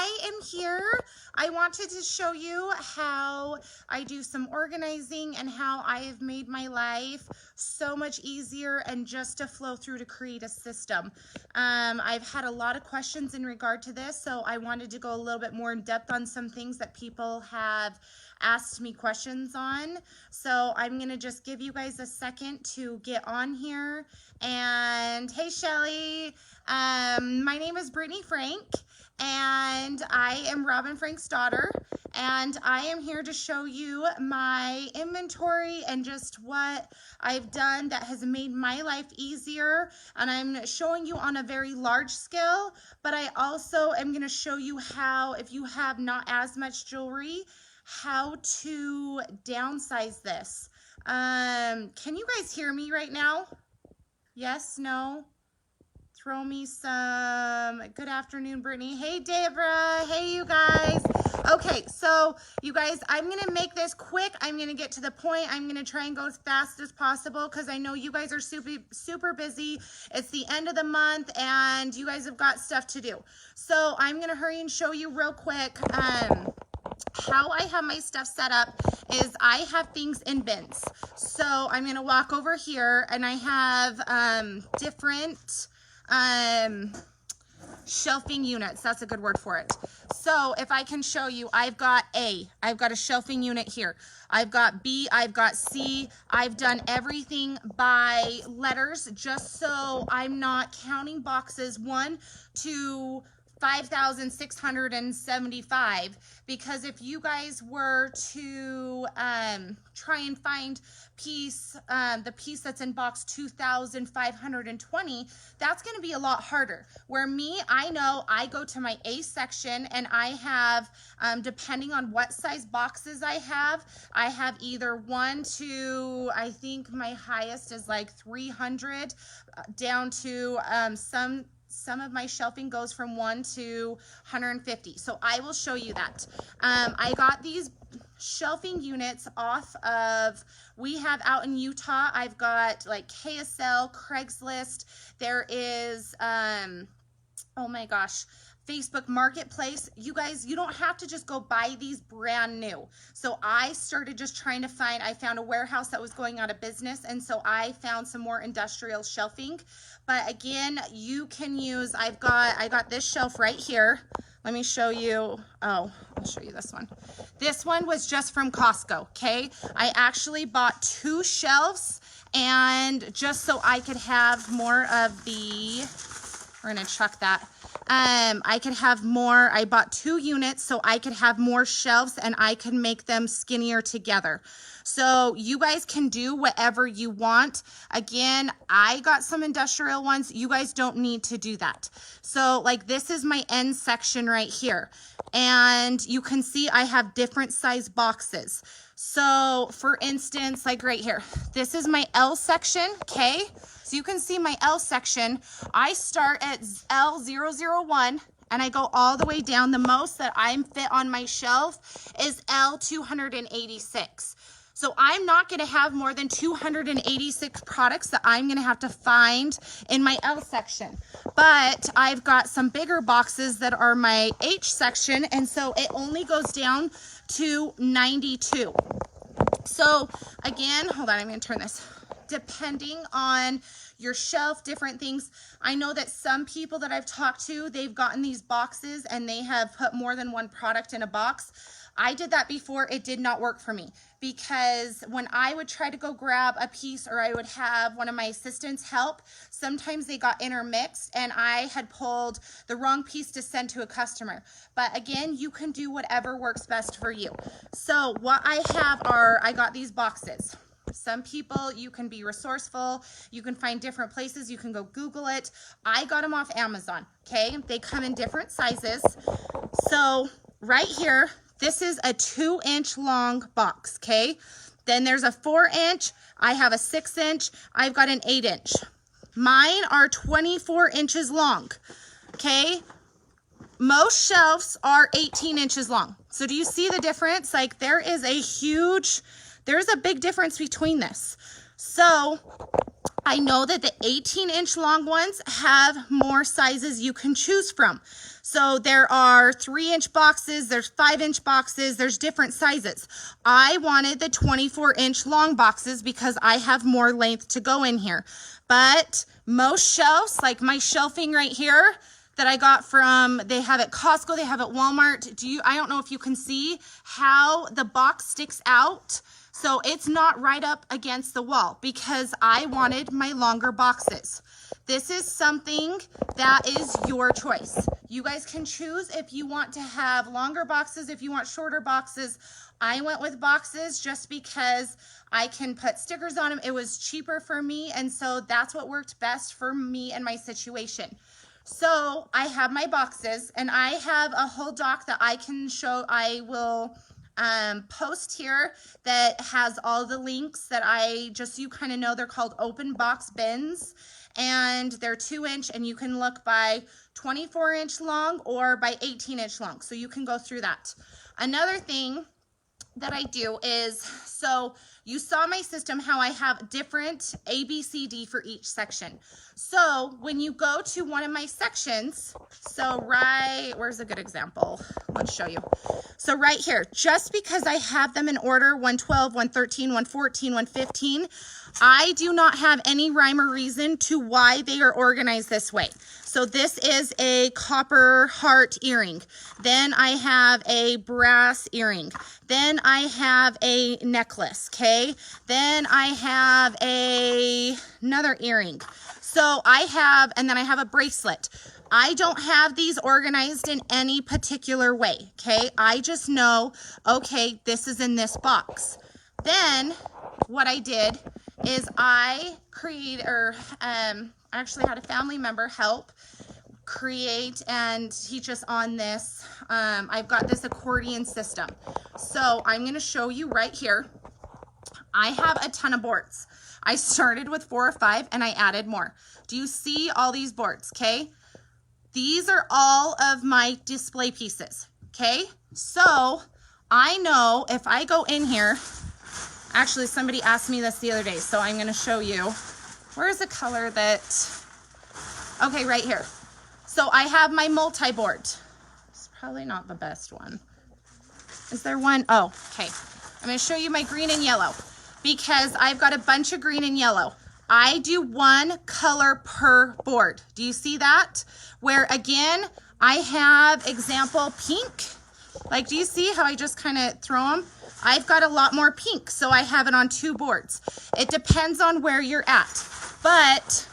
I am here. I wanted to show you how I do some organizing and how I have made my life so much easier and just to flow through to create a system. I've had a lot of questions in regard to this, so I wanted to go a little bit more in depth on some things that people have asked me questions on. So I'm gonna just give you guys a second to get on here. And hey Shelly, my name is Brittany Frank and I am Robin Frank's daughter, and I am here to show you my inventory and just what I've done that has made my life easier. And I'm showing you on a very large scale, but I also am going to show you how, if you have not as much jewelry, how to downsize this. Can you guys hear me right now? Yes, no? Throw me some. Good afternoon, Brittany. Hey, Debra. Hey, you guys. Okay, so you guys, I'm going to make this quick. I'm going to get to the point. I'm going to try and go as fast as possible because I know you guys are super busy. It's the end of the month and you guys have got stuff to do. So I'm going to hurry and show you real quick. How I have my stuff set up is I have things in bins. So I'm going to walk over here and I have different shelving units. That's a good word for it. So if I can show you, I've got a shelving unit here. I've got B, I've got C. I've done everything by letters just so I'm not counting boxes 1 to 5,675, because if you guys were to try and find the piece that's in box 2,520, that's going to be a lot harder. Where me, I know I go to my A section and I have, depending on what size boxes I have either 1 to, I think my highest is like 300, down to some of my shelving goes from 1 to 150. So I will show you that. I got these shelving units off of, we have out in Utah, I've got like KSL, Craigslist. There is, oh my gosh, Facebook Marketplace. You guys, you don't have to just go buy these brand new. So I started just trying to find, I found a warehouse that was going out of business, and so I found some more industrial shelving. But again, you can use, I got this shelf right here. Let me show you. Oh, I'll show you this one. This one was just from Costco, okay? I actually bought 2 shelves, and just so I could have more of the, we're gonna chuck that. I could have more, I bought 2 units so I could have more shelves and I could make them skinnier together. So you guys can do whatever you want. Again, I got some industrial ones. You guys don't need to do that. So like this is my end section right here. And you can see I have different size boxes. So for instance, like right here, this is my L section, okay? So you can see my L section. I start at L001 and I go all the way down. The most that I'm fit on my shelf is L286. So I'm not going to have more than 286 products that I'm going to have to find in my L section. But I've got some bigger boxes that are my H section, and so it only goes down to 92. So again, hold on, I'm going to turn this. Depending on your shelf, different things. I know that some people that I've talked to, they've gotten these boxes and they have put more than one product in a box. I did that before. It did not work for me, because when I would try to go grab a piece, or I would have one of my assistants help, sometimes they got intermixed and I had pulled the wrong piece to send to a customer. But again, you can do whatever works best for you. So what I have are, I got these boxes. Some people, you can be resourceful. You can find different places. You can go Google it. I got them off Amazon, okay? They come in different sizes. So right here, this is a 2-inch long box, okay? Then there's a 4-inch. I have a 6-inch. I've got an 8-inch. Mine are 24 inches long, okay? Most shelves are 18 inches long. So do you see the difference? Like there is a huge, there's a big difference between this. So I know that the 18-inch long ones have more sizes you can choose from. So there are 3-inch boxes, there's 5-inch boxes, there's different sizes. I wanted the 24-inch long boxes because I have more length to go in here. But most shelves, like my shelving right here that I got from, they have at Costco, they have at Walmart. I don't know if you can see how the box sticks out. So it's not right up against the wall because I wanted my longer boxes. This is something that is your choice. You guys can choose if you want to have longer boxes, if you want shorter boxes. I went with boxes just because I can put stickers on them. It was cheaper for me, and so that's what worked best for me and my situation. So I have my boxes, and I have a whole doc that I can show. I will post here that has all the links that just so you kind of know, they're called open box bins, and they're 2-inch, and you can look by 24-inch long or by 18-inch long, so you can go through that. Another thing that I do is, so you saw my system, how I have different A, B, C, D for each section. So when you go to one of my sections, so where's a good example? Let's show you. So right here, just because I have them in order, 112, 113, 114, 115, I do not have any rhyme or reason to why they are organized this way. So this is a copper heart earring. Then I have a brass earring. Then I have a necklace, okay? Then I have another earring. So and then I have a bracelet. I don't have these organized in any particular way, okay? I just know, okay, this is in this box. Then what I did is I actually had a family member help create and teach us on this. I've got this accordion system. So I'm going to show you right here. I have a ton of boards. I started with 4 or 5 and I added more. Do you see all these boards? Okay. These are all of my display pieces. Okay. So I know if I go in here, actually somebody asked me this the other day, so I'm going to show you. Where's the color okay, right here. So I have my multi-board. It's probably not the best one. Is there one? Oh, okay. I'm going to show you my green and yellow because I've got a bunch of green and yellow. I do one color per board. Do you see that? Where again, I have example pink. Like, do you see how I just kind of throw them? I've got a lot more pink, so I have it on 2 boards. It depends on where you're at. But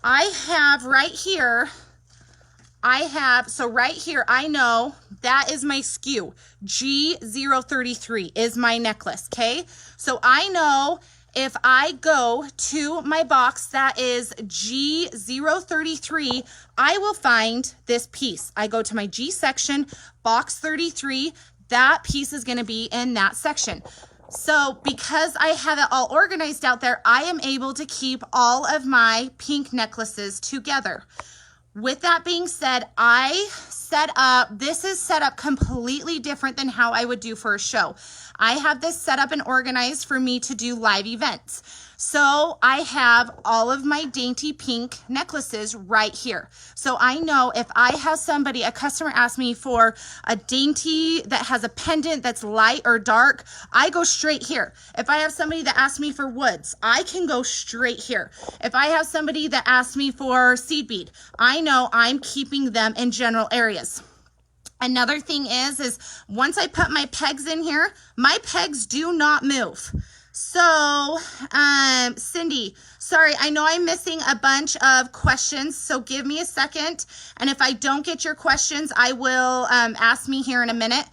I have right here, so right here, I know that is my SKU. G033 is my necklace, okay? So I know if I go to my box that is G033, I will find this piece. I go to my G section, box 33, that piece is gonna be in that section. So because I have it all organized out there, I am able to keep all of my pink necklaces together. With that being said, this is set up completely different than how I would do for a show. I have this set up and organized for me to do live events. So I have all of my dainty pink necklaces right here. So I know if I have a customer ask me for a dainty that has a pendant that's light or dark, I go straight here. If I have somebody that asks me for woods, I can go straight here. If I have somebody that asks me for seed bead, I know I'm keeping them in general areas. Another thing is once I put my pegs in here, my pegs do not move. So, Cindy, sorry, I know I'm missing a bunch of questions, so give me a second. And if I don't get your questions, I will ask me here in a minute.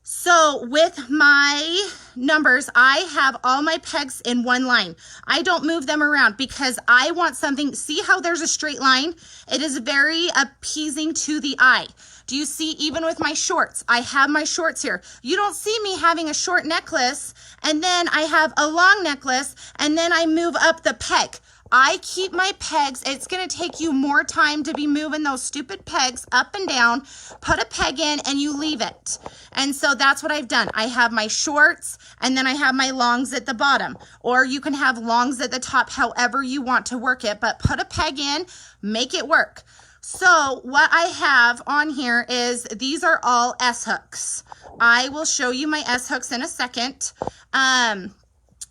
So with my numbers, I have all my pegs in one line. I don't move them around because I want something. See how there's a straight line? It is very appeasing to the eye. Do you see, even with my shorts, I have my shorts here. You don't see me having a short necklace and then I have a long necklace and then I move up the peg. I keep my pegs. It's going to take you more time to be moving those stupid pegs up and down. Put a peg in and you leave it. And so that's what I've done. I have my shorts and then I have my longs at the bottom. Or you can have longs at the top, however you want to work it. But put a peg in, make it work. So what I have on here is these are all S-hooks. I will show you my S-hooks in a second.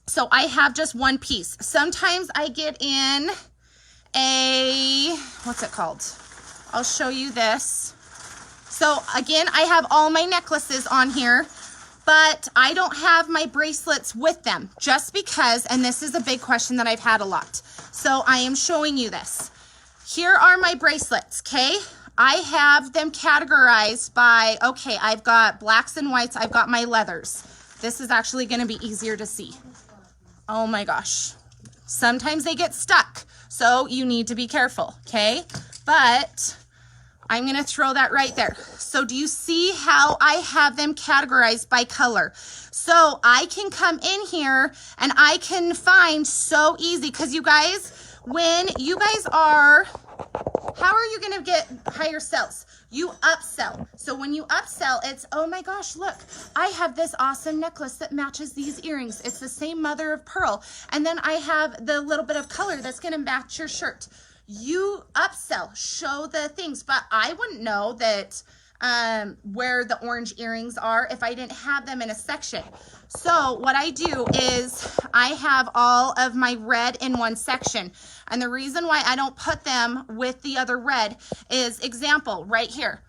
So I have just one piece. Sometimes I get in a, what's it called? I'll show you this. So again, I have all my necklaces on here, but I don't have my bracelets with them just because, and this is a big question that I've had a lot. So I am showing you this. Here are my bracelets, okay? I have them categorized by, okay, I've got blacks and whites, I've got my leathers. This is actually gonna be easier to see. Oh my gosh. Sometimes they get stuck, so you need to be careful, okay? But I'm gonna throw that right there. So do you see how I have them categorized by color? So I can come in here and I can find so easy, because you guys, when you guys are, how are you gonna get higher sales? You upsell. So when you upsell, it's, oh my gosh, look, I have this awesome necklace that matches these earrings. It's the same mother of pearl. And then I have the little bit of color that's gonna match your shirt. You upsell, show the things, but I wouldn't know that where the orange earrings are if I didn't have them in a section. So what I do is I have all of my red in one section. And the reason why I don't put them with the other red is, example, right here.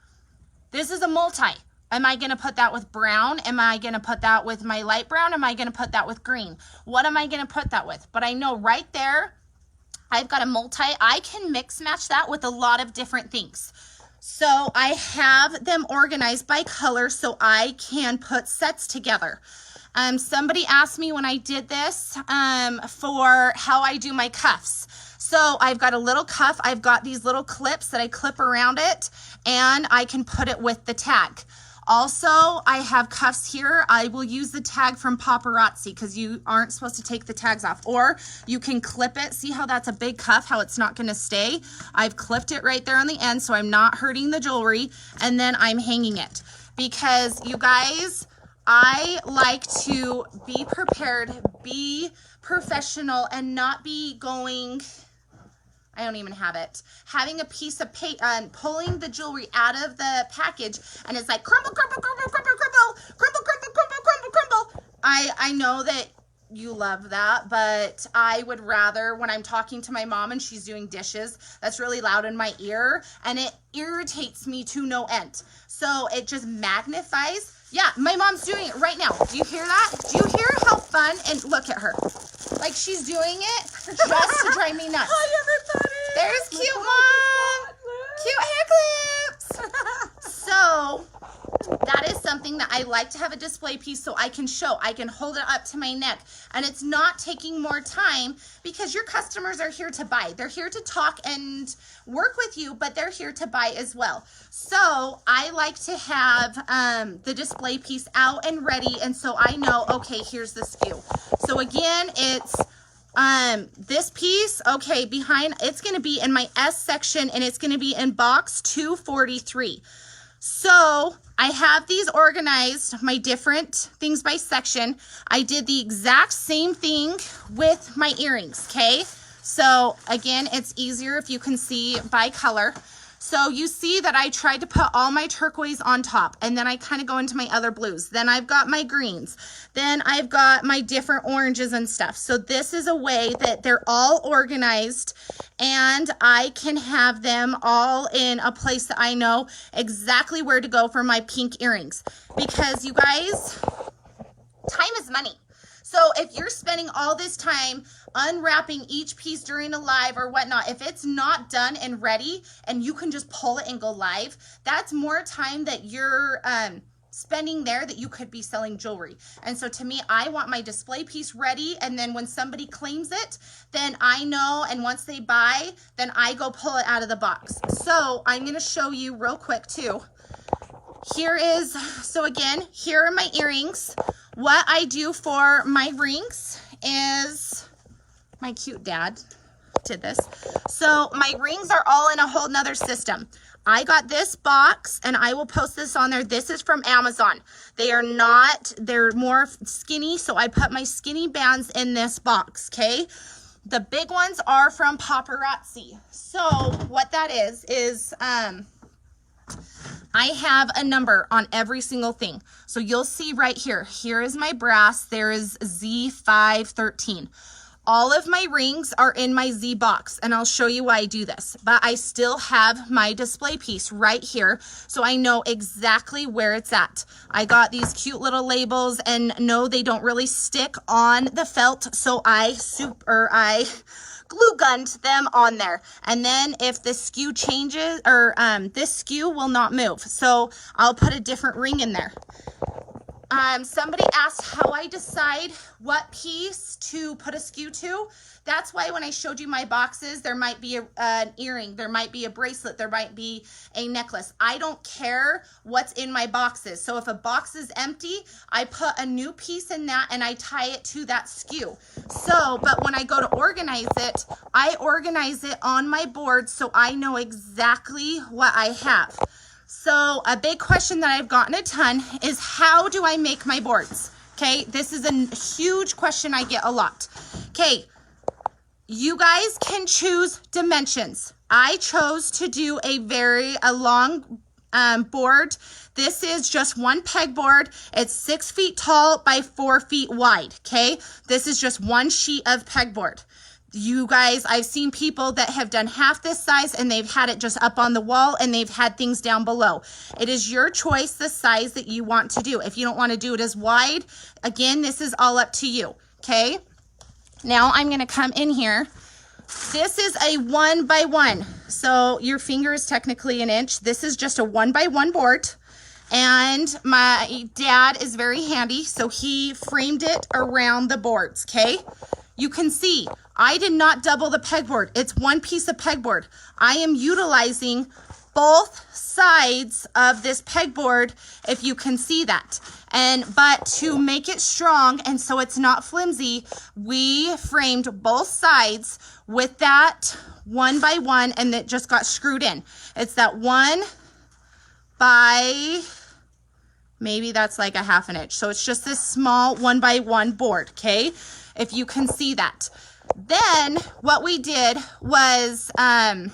This is a multi. Am I gonna put that with brown? Am I gonna put that with my light brown? Am I gonna put that with green? What am I gonna put that with? But I know right there, I've got a multi. I can mix match that with a lot of different things. So I have them organized by color so I can put sets together. Somebody asked me when I did this for how I do my cuffs. So I've got a little cuff. I've got these little clips that I clip around it, and I can put it with the tag. Also, I have cuffs here. I will use the tag from Paparazzi because you aren't supposed to take the tags off. Or you can clip it. See how that's a big cuff, how it's not going to stay? I've clipped it right there on the end so I'm not hurting the jewelry. And then I'm hanging it. Because you guys, I like to be prepared, be professional, and not be going... I don't even have it. Having a piece of paper, pulling the jewelry out of the package, and it's like crumble, crumble, crumble, crumble, crumble, crumble, crumble, crumble, crumble, crumble. I know that you love that, but I would rather, when I'm talking to my mom and she's doing dishes, that's really loud in my ear, and it irritates me to no end. So it just magnifies. Yeah, my mom's doing it right now. Do you hear that? Do you hear how fun? And look at her. Like she's doing it just to drive me nuts. Hi, everybody. There's cute mom. Cute hair clips. So that is something that I like to have a display piece so I can show. I can hold it up to my neck. And it's not taking more time because your customers are here to buy. They're here to talk and work with you, but they're here to buy as well. So I like to have the display piece out and ready. And so I know, okay, here's the SKU. So again, it's this piece, okay, behind, it's going to be in my S section and it's going to be in box 243. So I have these organized, my different things by section. I did the exact same thing with my earrings, okay? So again, it's easier if you can see by color. So you see that I tried to put all my turquoise on top, and then I kind of go into my other blues. Then I've got my greens. Then I've got my different oranges and stuff. So this is a way that they're all organized, and I can have them all in a place that I know exactly where to go for my pink earrings. Because you guys, time is money. So if you're spending all this time unwrapping each piece during a live or whatnot, if it's not done and ready and you can just pull it and go live, that's more time that you're spending there that you could be selling jewelry. And so to me, I want my display piece ready, and then when somebody claims it, then I know, and once they buy, then I go pull it out of the box. So I'm going to show you real quick too. Here is, so again, here are my earrings. What I do for my rings is, my cute dad, did this. So my rings are all in a whole nother system. I got this box and I will post this on there. This is from Amazon. They are not, they're more skinny. So I put my skinny bands in this box, okay? The big ones are from Paparazzi. So what that is I have a number on every single thing. So you'll see right here, here is my brass. There is Z513. All of my rings are in my Z box, and I'll show you why I do this. But I still have my display piece right here, so I know exactly where it's at. I got these cute little labels, and no, they don't really stick on the felt, so I glue gunned them on there. And then if the skew changes, or this skew will not move, so I'll put a different ring in there. Somebody asked how I decide what piece to put a skew to. That's why when I showed you my boxes, there might be an earring, there might be a bracelet, there might be a necklace. I don't care what's in my boxes. So if a box is empty, I put a new piece in that and I tie it to that skew. So, but when I go to organize it, I organize it on my board so I know exactly what I have. So a big question that I've gotten a ton is, how do I make my boards? Okay, this is a huge question I get a lot. Okay, you guys can choose dimensions. I chose to do a long board. This is just one pegboard. It's 6 feet tall by 4 feet wide. Okay, this is just one sheet of pegboard. You guys, I've seen people that have done half this size and they've had it just up on the wall and they've had things down below. It is your choice, the size that you want to do. If you don't want to do it as wide, again, this is all up to you, okay? Now I'm going to come in here. This is a 1 by 1. So your finger is technically an inch. This is just a 1 by 1 board. And my dad is very handy, so he framed it around the boards, okay? You can see I did not double the pegboard. It's one piece of pegboard. I am utilizing both sides of this pegboard, if you can see that. But to make it strong and so it's not flimsy, we framed both sides with that 1 by 1 and it just got screwed in. It's that 1 by, maybe that's like a 1/2 inch. So it's just this small 1 by 1 board, okay? If you can see that. Then what we did was I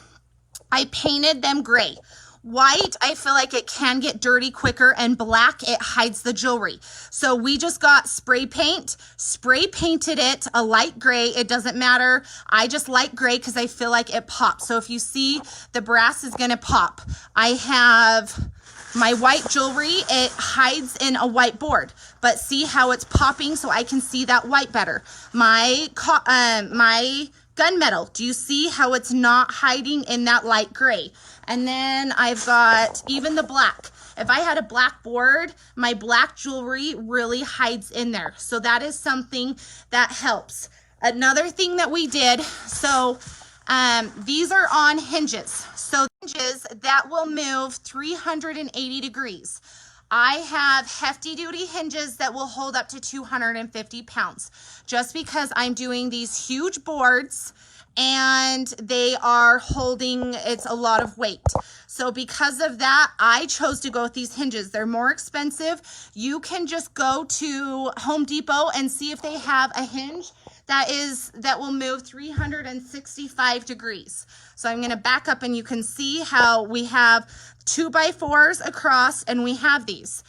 painted them gray. White, I feel like it can get dirty quicker, and black, it hides the jewelry. So we just got spray painted it a light gray. It doesn't matter. I just like gray because I feel like it pops. So if you see, the brass is going to pop. I have my white jewelry, it hides in a white board, but see how it's popping so I can see that white better. My gunmetal, do you see how it's not hiding in that light gray? And then I've got even the black. If I had a black board, my black jewelry really hides in there. So that is something that helps. Another thing that we did, so these are on hinges. So hinges that will move 380 degrees. I have hefty duty hinges that will hold up to 250 pounds just because I'm doing these huge boards and they are holding, it's a lot of weight. So because of that, I chose to go with these hinges. They're more expensive. You can just go to Home Depot and see if they have a hinge that will move 365 degrees. So I'm going to back up and you can see how we have 2x4s across and we have these.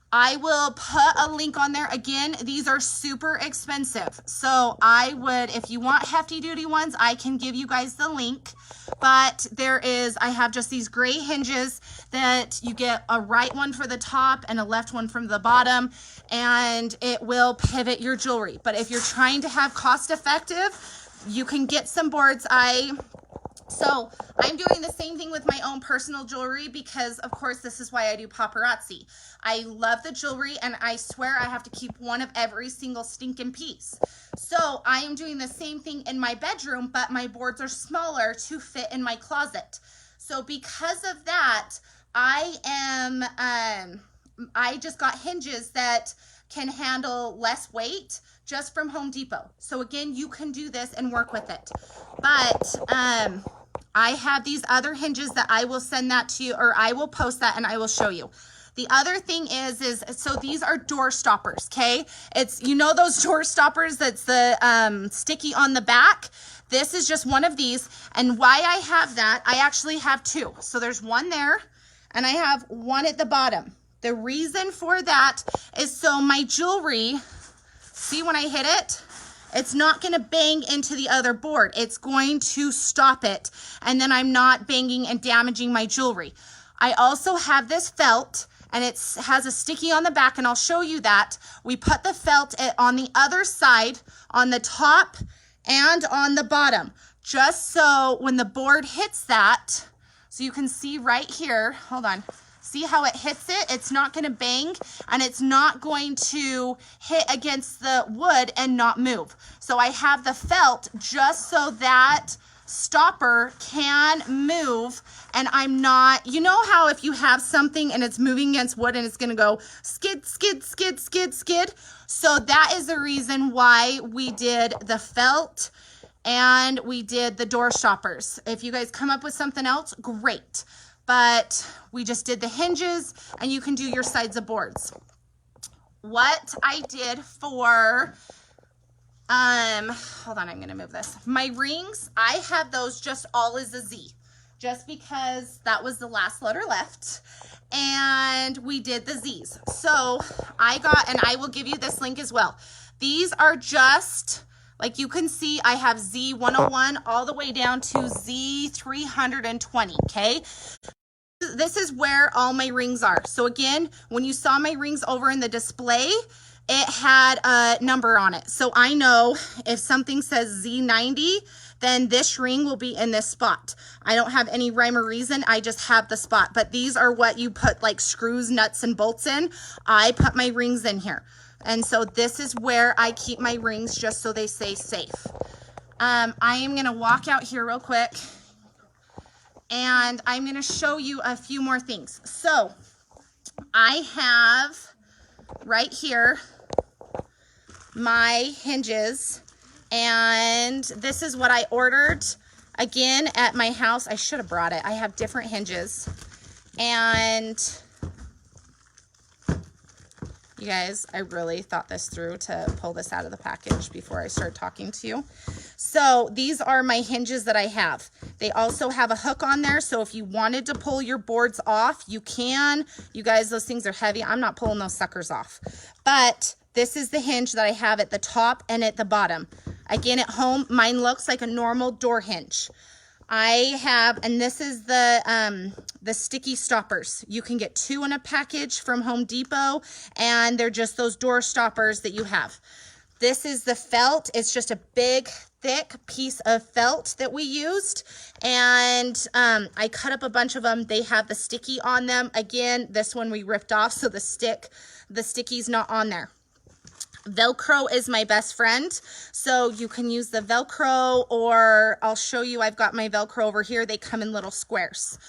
I will put a link on there. Again, these are super expensive. So I would, if you want hefty duty ones, I can give you guys the link. But I have just these gray hinges that you get a right one for the top and a left one from the bottom, and it will pivot your jewelry. But if you're trying to have cost effective, you can get some boards. So I'm doing the same thing with my own personal jewelry because, of course, this is why I do paparazzi. I love the jewelry, and I swear I have to keep one of every single stinking piece. So I am doing the same thing in my bedroom, but my boards are smaller to fit in my closet. So because of that, I just got hinges that can handle less weight just from Home Depot. So again, you can do this and work with it. But I have these other hinges that I will send that to you, or I will post that and I will show you. The other thing is so these are door stoppers, okay? It's, you know those door stoppers that's the sticky on the back? This is just one of these. And why I have that, I actually have two. So there's one there and I have one at the bottom. The reason for that is so my jewelry, see when I hit it? It's not gonna bang into the other board. It's going to stop it. And then I'm not banging and damaging my jewelry. I also have this felt, and it has a sticky on the back, and I'll show you that. We put the felt on the other side, on the top and on the bottom, just so when the board hits that, so you can see right here, hold on, see how it hits it? It's not gonna bang, and it's not going to hit against the wood and not move. So I have the felt just so that stopper can move, and I'm not, you know how if you have something and it's moving against wood and it's gonna go skid, skid, skid, skid, skid. So that is the reason why we did the felt and we did the door stoppers. If you guys come up with something else, great. But we just did the hinges, and you can do your sides of boards. What I did for, hold on, I'm gonna move this. My rings, I have those just all as a Z, just because that was the last letter left, and we did the Z's. So I got, and I will give you this link as well. These are just, like you can see, I have Z101 all the way down to Z320, okay? This is where all my rings are. So again, when you saw my rings over in the display, it had a number on it. So I know if something says Z90, then this ring will be in this spot. I don't have any rhyme or reason. I just have the spot. But these are what you put like screws, nuts, and bolts in. I put my rings in here. And so this is where I keep my rings just so they stay safe. I am going to walk out here real quick, and I'm going to show you a few more things. So I have right here my hinges, and this is what I ordered again at my house. I should have brought it. I have different hinges, and you guys, I really thought this through to pull this out of the package before I start talking to you. So these are my hinges that I have. They also have a hook on there, so if you wanted to pull your boards off, you can. You guys, those things are heavy. I'm not pulling those suckers off. But this is the hinge that I have at the top and at the bottom. Again, at home, mine looks like a normal door hinge. I have, and this is the sticky stoppers. You can get 2 in a package from Home Depot, and they're just those door stoppers that you have. This is the felt. It's just a big, thick piece of felt that we used, and I cut up a bunch of them. They have the sticky on them. Again, this one we ripped off, so the sticky's not on there. Velcro is my best friend, so you can use the Velcro, or I'll show you, I've got my Velcro over here. They come in little squares.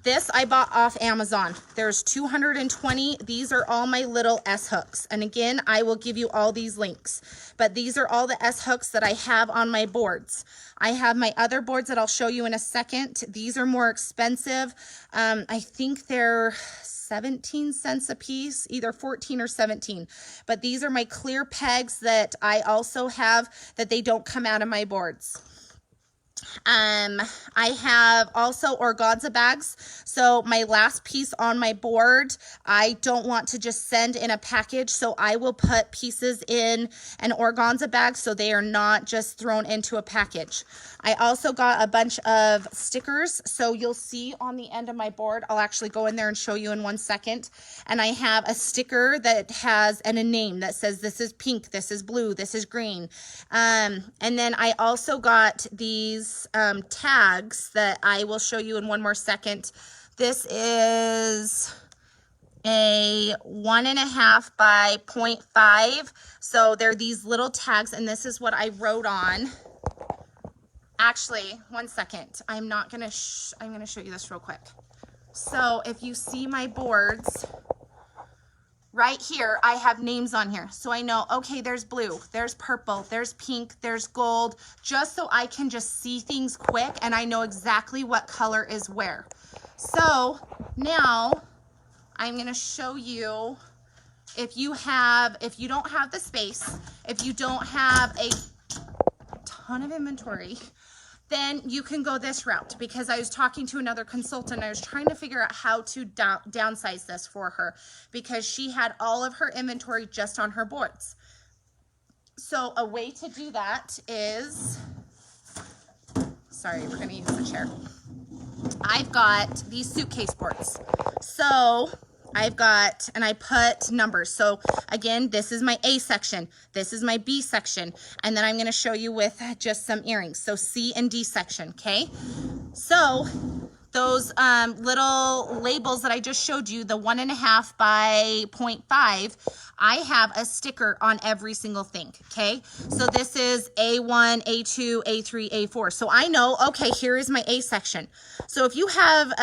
This I bought off Amazon. There's 220. These are all my little S hooks. And again, I will give you all these links. But these are all the S hooks that I have on my boards. I have my other boards that I'll show you in a second. These are more expensive. I think they're 17 cents a piece, either 14 or 17. But these are my clear pegs that I also have that they don't come out of my boards. I have also organza bags. So my last piece on my board, I don't want to just send in a package, so I will put pieces in an organza bag so they are not just thrown into a package. I also got a bunch of stickers, so you'll see on the end of my board, I'll actually go in there and show you in 1 second. And I have a sticker that has a name that says this is pink, this is blue, this is green. And then I also got these tags that I will show you in one more second. This is a 1.5 by 0.5. So they're these little tags, and this is what I wrote on. Actually, 1 second. I'm gonna show you this real quick. So if you see my boards, right here, I have names on here. So I know, okay, there's blue, there's purple, there's pink, there's gold, just so I can just see things quick and I know exactly what color is where. So now I'm gonna show you, if you don't have the space, if you don't have a ton of inventory, then you can go this route, because I was talking to another consultant. I was trying to figure out how to downsize this for her, because she had all of her inventory just on her boards. So a way to do that is, sorry, we're going to use the chair. I've got these suitcase boards. So I've got, and I put numbers. So again, this is my A section. This is my B section. And then I'm going to show you with just some earrings. So C and D section. Okay. So those little labels that I just showed you, the 1.5 by 0.5, I have a sticker on every single thing. Okay. So this is A1, A2, A3, A4. So I know, okay, here is my A section. So if you have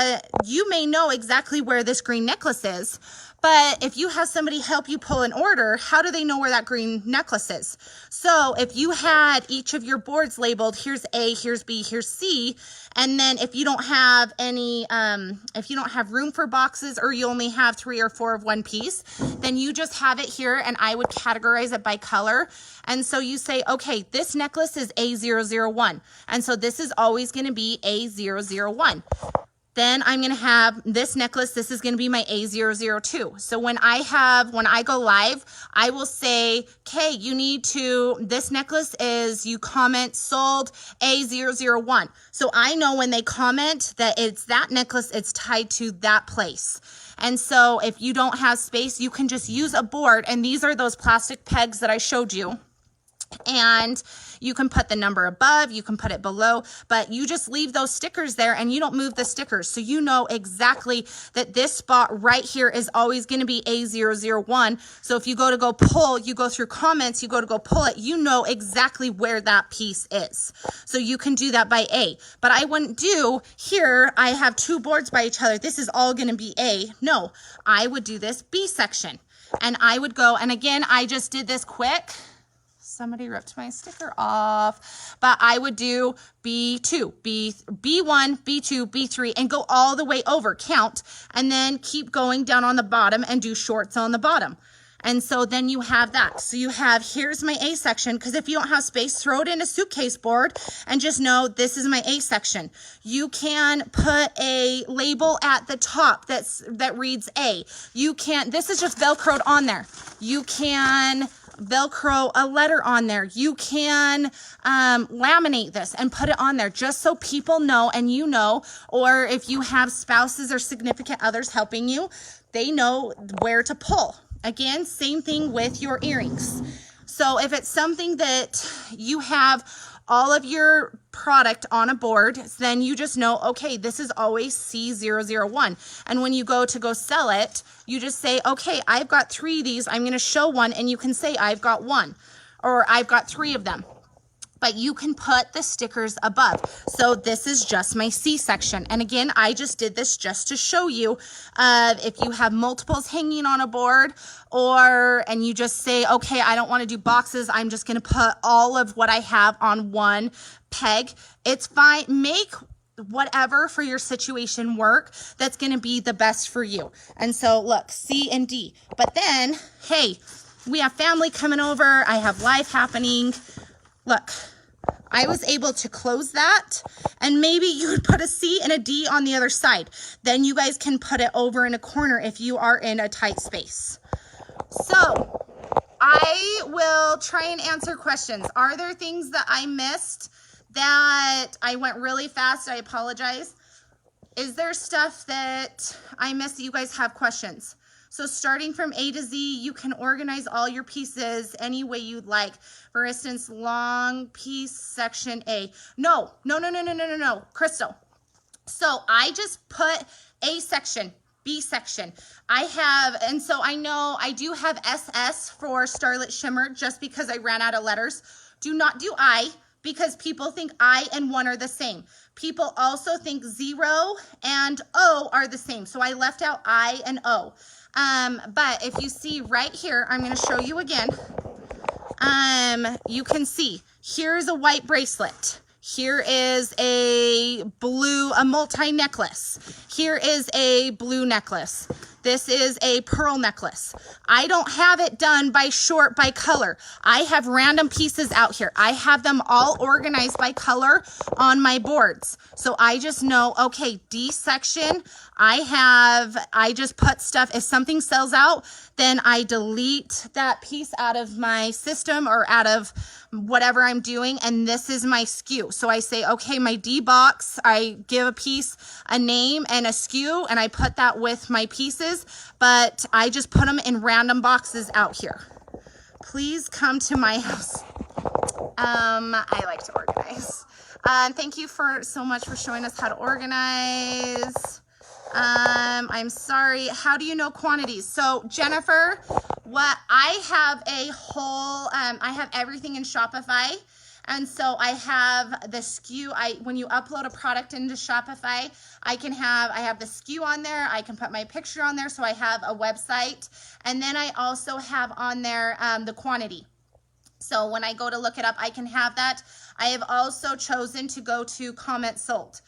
you may know exactly where this green necklace is, but if you have somebody help you pull an order, how do they know where that green necklace is? So if you had each of your boards labeled, here's A, here's B, here's C, and then if you don't have any, if you don't have room for boxes, or you only have 3 or 4 of one piece, then you just have it here, and I would categorize it by color. And so you say, okay, this necklace is A001. And so this is always going to be A001. Then I'm going to have this necklace. This is going to be my A002. So when I go live, I will say, okay, you need to, this necklace is, you comment sold A001. So I know when they comment that it's that necklace, it's tied to that place. And so if you don't have space, you can just use a board. And these are those plastic pegs that I showed you. And you can put the number above, you can put it below, but you just leave those stickers there and you don't move the stickers. So you know exactly that this spot right here is always going to be A001. So if you go pull, you go through comments, you go pull it, you know exactly where that piece is. So you can do that by A. But I wouldn't do here, I have 2 boards by each other, this is all going to be A. No, I would do this B section. And I would go, and again, I just did this quick. Somebody ripped my sticker off, but I would do B2, B1, B2, B3, and go all the way over, count, and then keep going down on the bottom and do shorts on the bottom. And so then you have that. So you have, here's my A section, because if you don't have space, throw it in a suitcase board and just know this is my A section. You can put a label at the top that reads A. You can, this is just Velcroed on there. You can Velcro a letter on there. You can laminate this and put it on there just so people know and you know, or if you have spouses or significant others helping you, they know where to pull. Again, same thing with your earrings. So if it's something that you have all of your product on a board, then you just know, okay, this is always C001. And when you go sell it, you just say, okay, I've got 3 of these. I'm going to show one, and you can say, I've got 1, or I've got 3 of them. But you can put the stickers above. So this is just my C section. And again, I just did this just to show you if you have multiples hanging on a board, and you just say, okay, I don't want to do boxes. I'm just going to put all of what I have on one peg. It's fine. Make whatever for your situation work that's going to be the best for you. And so look, C and D. But then, hey, we have family coming over. I have life happening. Look, I was able to close that, and maybe you would put a C and a D on the other side. Then you guys can put it over in a corner if you are in a tight space. So I will try and answer questions. Are there things that I missed that I went really fast? I apologize. Is there stuff that I missed that you guys have questions? So starting from A to Z, you can organize all your pieces any way you'd like. For instance, long piece section A. No, Crystal. So I just put A section, B section. And so I know I do have SS for Starlit Shimmer just because I ran out of letters. Do not do I. because people think I and 1 are the same. People also think 0 and O are the same. So I left out I and O. But if you see right here, I'm going to show you again. You can see here's a white bracelet. Here is a multi necklace. Here is a blue necklace. This is a pearl necklace. I don't have it done by color. I have random pieces out here. I have them all organized by color on my boards. So I just know, okay, D section, I just put stuff. If something sells out, then I delete that piece out of my system or out of whatever I'm doing, and this is my SKU. So I say, okay, my D box, I give a piece a name and a SKU, and I put that with my pieces, but I just put them in random boxes out here. Please come to my house. I like to organize. Thank you so much for showing us how to organize. I'm sorry. How do you know quantities? So Jennifer, I have a whole, I have everything in Shopify. And so I have the SKU. When you upload a product into Shopify, I have the SKU on there. I can put my picture on there. So I have a website. And then I also have on there the quantity. So when I go to look it up, I can have that. I have also chosen to go to comment sold.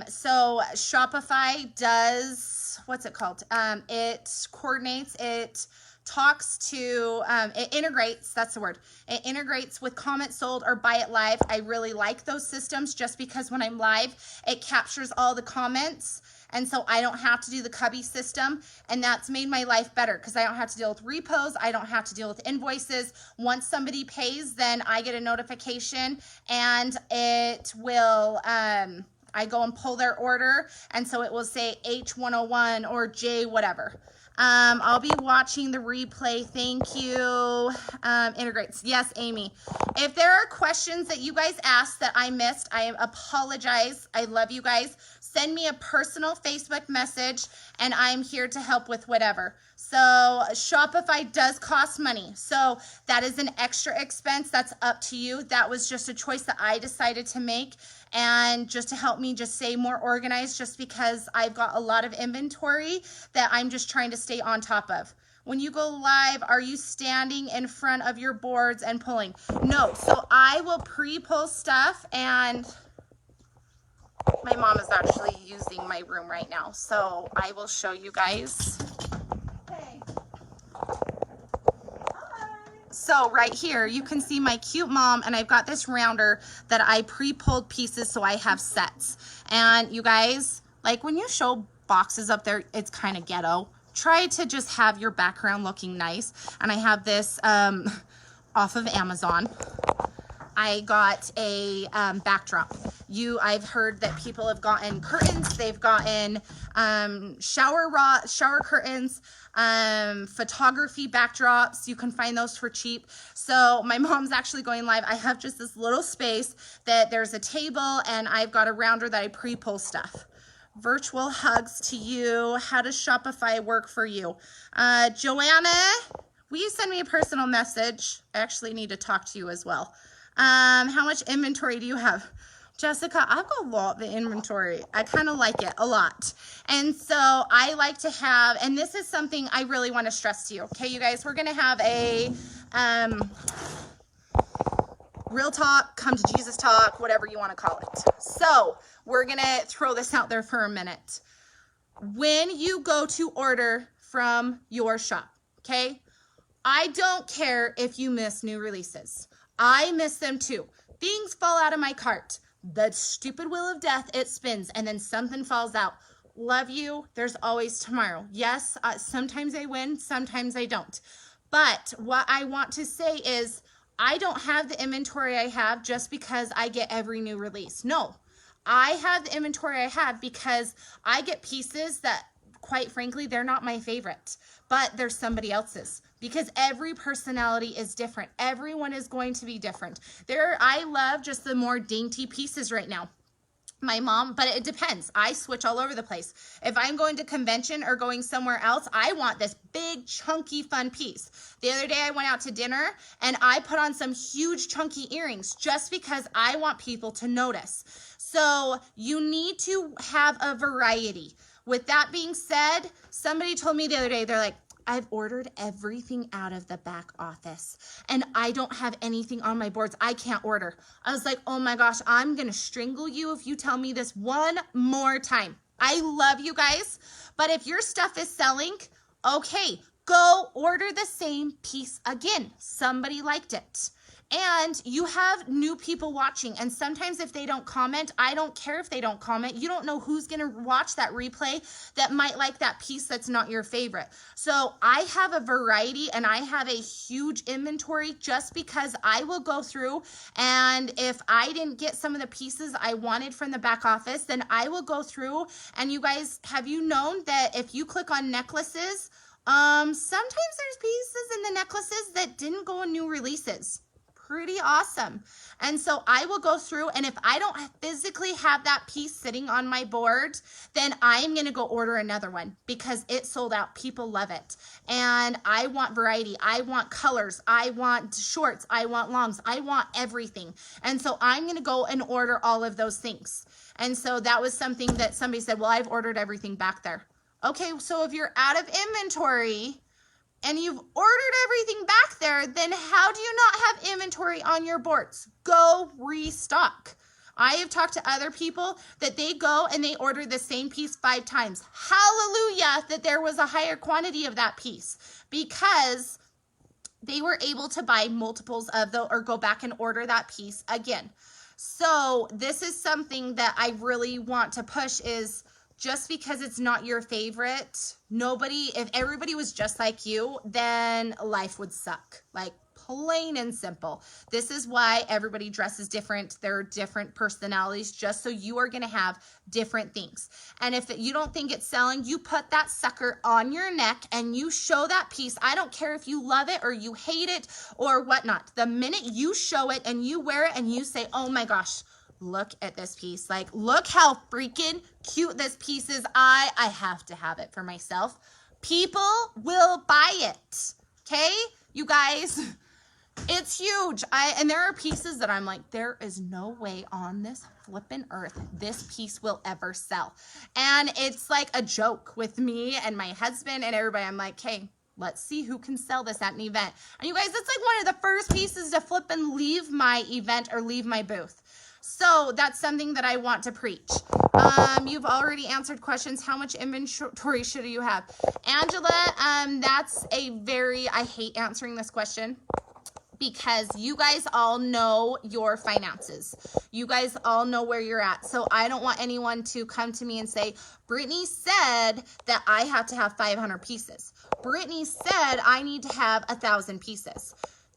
So Shopify does, what's it called? It coordinates, it talks to, it integrates, that's the word. It integrates with comment sold or buy it live. I really like those systems just because when I'm live, it captures all the comments. And so I don't have to do the cubby system, and that's made my life better because I don't have to deal with repos. I don't have to deal with invoices. Once somebody pays, then I get a notification and it will, I go and pull their order, and so it will say H101 or J whatever. I'll be watching the replay. Thank you. Integrates. Yes, Amy. If there are questions that you guys asked that I missed, I apologize. I love you guys. Send me a personal Facebook message, and I'm here to help with whatever. So Shopify does cost money. So that is an extra expense. That's up to you. That was just a choice that I decided to make. And just to help me just stay more organized, just because I've got a lot of inventory that I'm just trying to stay on top of. When you go live, are you standing in front of your boards and pulling? No. So I will pre-pull stuff, and my mom is actually using my room right now. So I will show you guys. Hey. So right here, you can see my cute mom, and I've got this rounder that I pre-pulled pieces so I have sets. And you guys, like when you show boxes up there, it's kind of ghetto. Try to just have your background looking nice. And I have this off of Amazon. I got a backdrop. I've heard that people have gotten curtains. They've gotten shower curtains, photography backdrops. You can find those for cheap. So my mom's actually going live. I have just this little space that there's a table, and I've got a rounder that I pre-pull stuff. Virtual hugs to you. How does Shopify work for you? Joanna, will you send me a personal message? I actually need to talk to you as well. How much inventory do you have? Jessica, I've got a lot of inventory. I kind of like it a lot. And so I like to have, and this is something I really want to stress to you. Okay, you guys, we're going to have a real talk, come to Jesus talk, whatever you want to call it. So we're going to throw this out there for a minute. When you go to order from your shop, okay, I don't care if you miss new releases. I miss them too. Things fall out of my cart. The stupid wheel of death, it spins, and then something falls out. Love you. There's always tomorrow. Yes, sometimes I win, sometimes I don't. But what I want to say is I don't have the inventory I have just because I get every new release. No, I have the inventory I have because I get pieces that, quite frankly, they're not my favorite, but they're somebody else's. Because every personality is different. Everyone is going to be different. I love just the more dainty pieces right now. My mom, but it depends. I switch all over the place. If I'm going to convention or going somewhere else, I want this big, chunky, fun piece. The other day I went out to dinner and I put on some huge, chunky earrings just because I want people to notice. So you need to have a variety. With that being said, somebody told me the other day, they're like, I've ordered everything out of the back office and I don't have anything on my boards. I can't order. I was like, oh my gosh, I'm going to strangle you if you tell me this one more time. I love you guys, but if your stuff is selling, okay, go order the same piece again. Somebody liked it. And you have new people watching, and sometimes if they don't comment, I don't care if they don't comment. You don't know who's going to watch that replay that might like that piece that's not your favorite. So I have a variety and I have a huge inventory just because I will go through, and if I didn't get some of the pieces I wanted from the back office, then I will go through. And you guys, have you known that if you click on necklaces, sometimes there's pieces in the necklaces that didn't go in new releases? Pretty awesome. And so I will go through, and if I don't physically have that piece sitting on my board, then I'm going to go order another one because it sold out. People love it. And I want variety. I want colors. I want shorts. I want longs. I want everything. And so I'm going to go and order all of those things. And so that was something that somebody said, well, I've ordered everything back there. Okay, so if you're out of inventory and you've ordered everything back there, then how do you not have inventory on your boards? Go restock. I have talked to other people that they go and they order the same piece 5 times. Hallelujah that there was a higher quantity of that piece because they were able to buy multiples of the, or go back and order that piece again. So this is something that I really want to push is, just because it's not your favorite, if everybody was just like you, then life would suck. Like, plain and simple. This is why everybody dresses different. There are different personalities, just so you are going to have different things. And if you don't think it's selling, you put that sucker on your neck and you show that piece. I don't care if you love it or you hate it or whatnot. The minute you show it and you wear it and you say, oh my gosh, look at this piece. Like, look how freaking cute this piece is. I have to have it for myself. People will buy it. Okay? You guys, it's huge. And there are pieces that I'm like, there is no way on this flippin' earth this piece will ever sell. And it's like a joke with me and my husband and everybody. I'm like, hey, let's see who can sell this at an event. And you guys, it's like one of the first pieces to flip and leave my event or leave my booth. So that's something that I want to preach. You've already answered questions. How much inventory should you have? Angela, that's I hate answering this question because you guys all know your finances. You guys all know where you're at. So I don't want anyone to come to me and say, Brittany said that I have to have 500 pieces. Brittany said I need to have 1,000 pieces.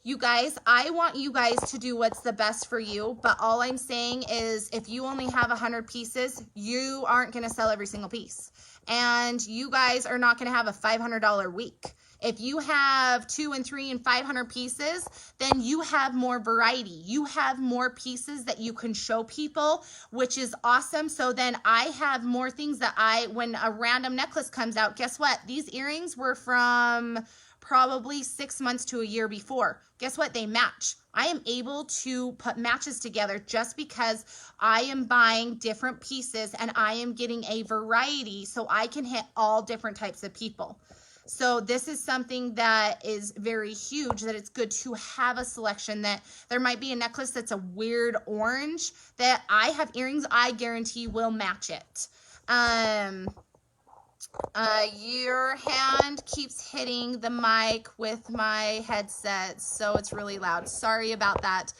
You guys, I want you guys to do what's the best for you, but all I'm saying is if you only have 100 pieces, you aren't going to sell every single piece. And you guys are not going to have a $500 week. If you have 2 and 3 and 500 pieces, then you have more variety. You have more pieces that you can show people, which is awesome. So then I have more things that when a random necklace comes out, guess what? These earrings were from probably 6 months to a year before. Guess what? They match. I am able to put matches together just because I am buying different pieces and I am getting a variety so I can hit all different types of people. So this is something that is very huge, that it's good to have a selection. That there might be a necklace that's a weird orange that I have earrings I guarantee will match it. Your hand keeps hitting the mic with my headset, so it's really loud. Sorry about that.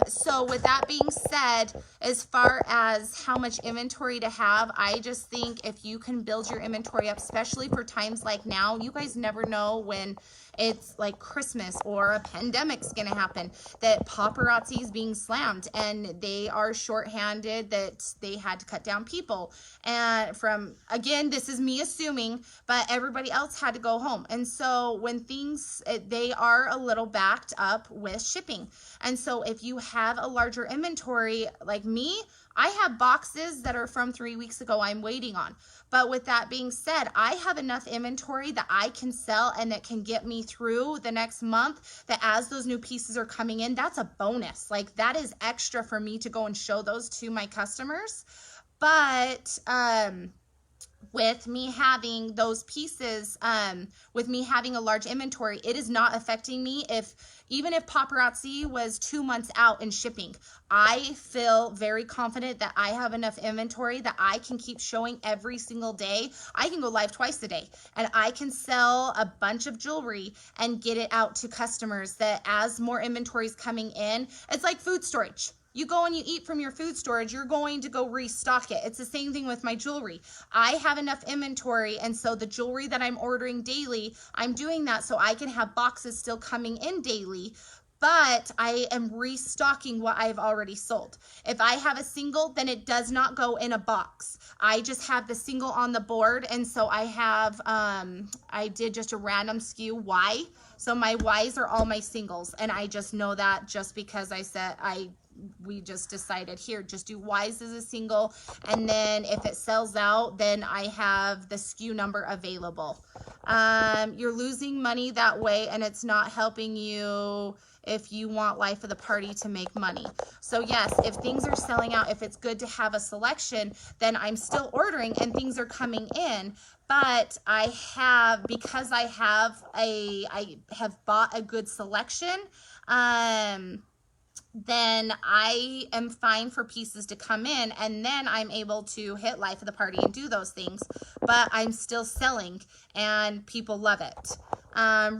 So with that being said, as far as how much inventory to have, I just think if you can build your inventory up, especially for times like now, you guys never know when it's like Christmas or a pandemic's gonna happen, that paparazzi is being slammed and they are shorthanded, that they had to cut down people. And again, this is me assuming, but everybody else had to go home. And so when they are a little backed up with shipping. And so if you have a larger inventory like me, I have boxes that are from 3 weeks ago I'm waiting on. But with that being said, I have enough inventory that I can sell and that can get me through the next month, that as those new pieces are coming in, that's a bonus. Like, that is extra for me to go and show those to my customers. But with me having those pieces, with me having a large inventory, it is not affecting me. Even if Paparazzi was 2 months out in shipping, I feel very confident that I have enough inventory that I can keep showing every single day. I can go live twice a day and I can sell a bunch of jewelry and get it out to customers, that as more inventory is coming in, it's like food storage. You go and you eat from your food storage, you're going to go restock it. It's the same thing with my jewelry. I have enough inventory, and so the jewelry that I'm ordering daily, I'm doing that so I can have boxes still coming in daily, but I am restocking what I've already sold. If I have a single, then it does not go in a box. I just have the single on the board, and so I have, I did just a random SKU Y. So my Ys are all my singles, and I just know that just because we just decided here, just do Ys as a single, and then if it sells out, then I have the SKU number available. You're losing money that way, and it's not helping you if you want life of the party to make money. So yes, if things are selling out, if it's good to have a selection, then I'm still ordering and things are coming in. But because I have bought a good selection, then I am fine for pieces to come in, and then I'm able to hit life of the party and do those things, but I'm still selling and people love it.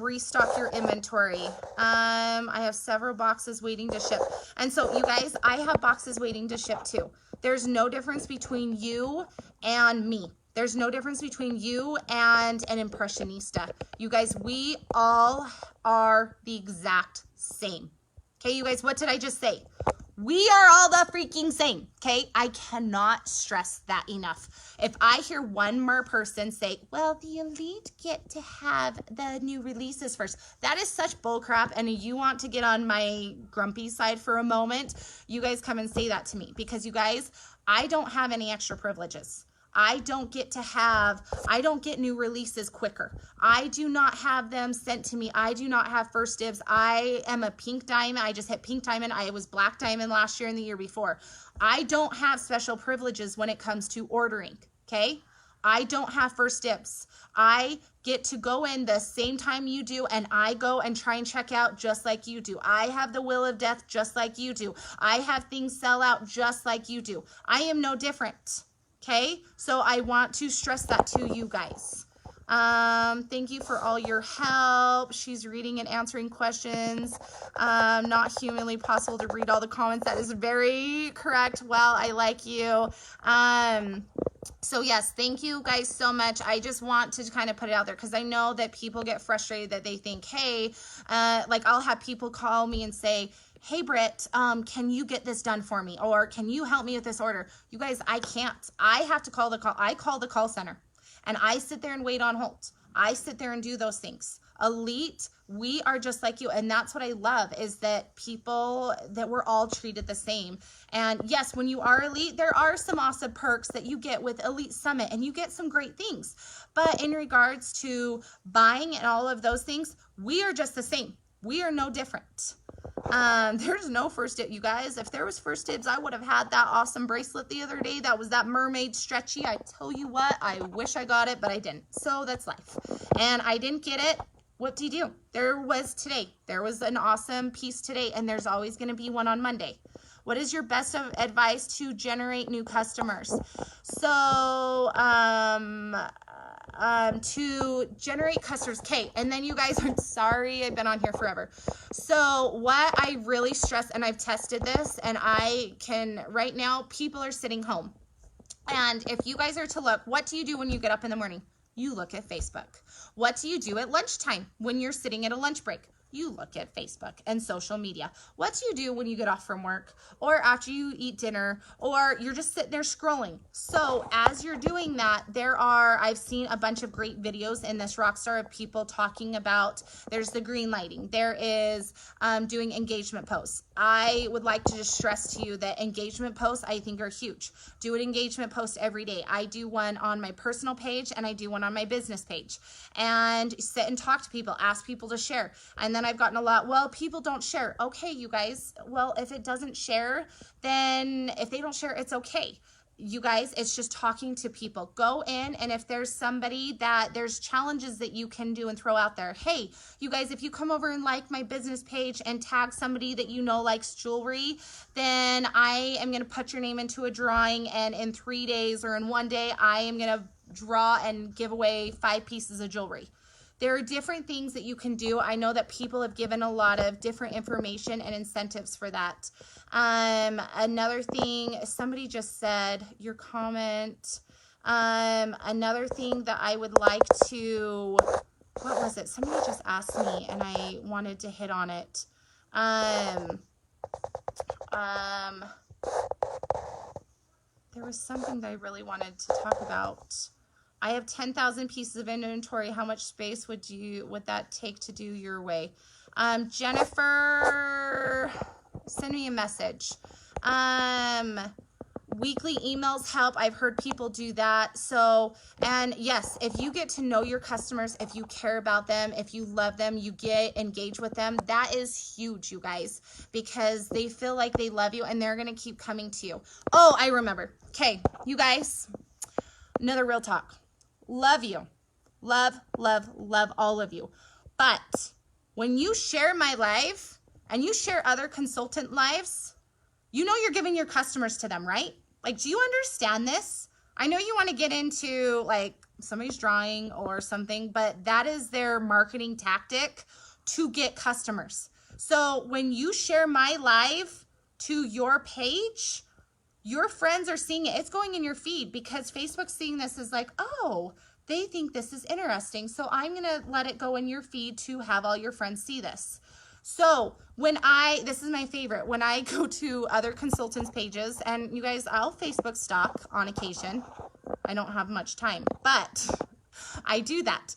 Restock your inventory. I have several boxes waiting to ship. And so you guys, I have boxes waiting to ship too. There's no difference between you and me. There's no difference between you and an impressionista. You guys, we all are the exact same. Okay, you guys, what did I just say? We are all the freaking same, okay? I cannot stress that enough. If I hear one more person say, well, the elite get to have the new releases first, that is such bullcrap, and you want to get on my grumpy side for a moment, you guys come and say that to me, because you guys, I don't have any extra privileges. I don't get new releases quicker. I do not have them sent to me. I do not have first dibs. I am a pink diamond. I just hit pink diamond. I was black diamond last year and the year before. I don't have special privileges when it comes to ordering, okay? I don't have first dibs. I get to go in the same time you do, and I go and try and check out just like you do. I have the will of death just like you do. I have things sell out just like you do. I am no different. Okay, so I want to stress that to you guys. Thank you for all your help. She's reading and answering questions. Not humanly possible to read all the comments. That is very correct. Well, I like you. So yes, thank you guys so much. I just want to kind of put it out there because I know that people get frustrated, that they think, hey, like I'll have people call me and say, hey, Britt, can you get this done for me? Or can you help me with this order? You guys, I can't. I have to call the call. I call the call center and I sit there and wait on hold. I sit there and do those things. Elite, we are just like you. And that's what I love, is that that we're all treated the same. And yes, when you are elite, there are some awesome perks that you get with Elite Summit, and you get some great things. But in regards to buying and all of those things, we are just the same. We are no different. There's no first dibs, you guys. If there was first dibs, I would have had that awesome bracelet the other day. That was that mermaid stretchy. I tell you what, I wish I got it, but I didn't. So that's life. And I didn't get it. What do you do? There was an awesome piece today, and there's always going to be one on Monday. What is your best advice to generate new customers? So, to generate customers. Okay, and then you guys, I'm sorry, I've been on here forever. So what I really stress, and I've tested this, and right now, people are sitting home. And if you guys are to look, what do you do when you get up in the morning? You look at Facebook. What do you do at lunchtime when you're sitting at a lunch break? You look at Facebook and social media. What do you do when you get off from work or after you eat dinner or you're just sitting there scrolling? So as you're doing that, I've seen a bunch of great videos in this Rockstar of people talking about, there's the green lighting. There is doing engagement posts. I would like to just stress to you that engagement posts I think are huge. Do an engagement post every day. I do one on my personal page and I do one on my business page. And sit and talk to people, ask people to share. And then I've gotten a lot, well, people don't share. Okay, you guys, well, if it doesn't share, then if they don't share, it's okay. You guys, it's just talking to people. Go in, and if there's somebody that there's challenges that you can do and throw out there. Hey, you guys, if you come over and like my business page and tag somebody that you know likes jewelry, then I am going to put your name into a drawing, and in 3 days or in 1 day, I am going to draw and give away 5 pieces of jewelry. There are different things that you can do. I know that people have given a lot of different information and incentives for that. Another thing, somebody just said, your comment. Another thing that I would like to, what was it? Somebody just asked me and I wanted to hit on it. There was something that I really wanted to talk about. I have 10,000 pieces of inventory. How much space would that take to do your way? Jennifer, send me a message. Weekly emails help. I've heard people do that. So, and yes, if you get to know your customers, if you care about them, if you love them, you get engaged with them, that is huge, you guys, because they feel like they love you and they're going to keep coming to you. Oh, I remember. Okay, you guys, another real talk. Love you. Love, love, love all of you. But when you share my live and you share other consultant lives, you know you're giving your customers to them, right? Like, do you understand this? I know you want to get into like somebody's drawing or something, but that is their marketing tactic to get customers. So when you share my live to your page, your friends are seeing it. It's going in your feed because Facebook's seeing this as like, oh, they think this is interesting. So I'm going to let it go in your feed to have all your friends see this. So this is my favorite, when I go to other consultants' pages, and you guys, I'll Facebook stalk on occasion. I don't have much time, but I do that.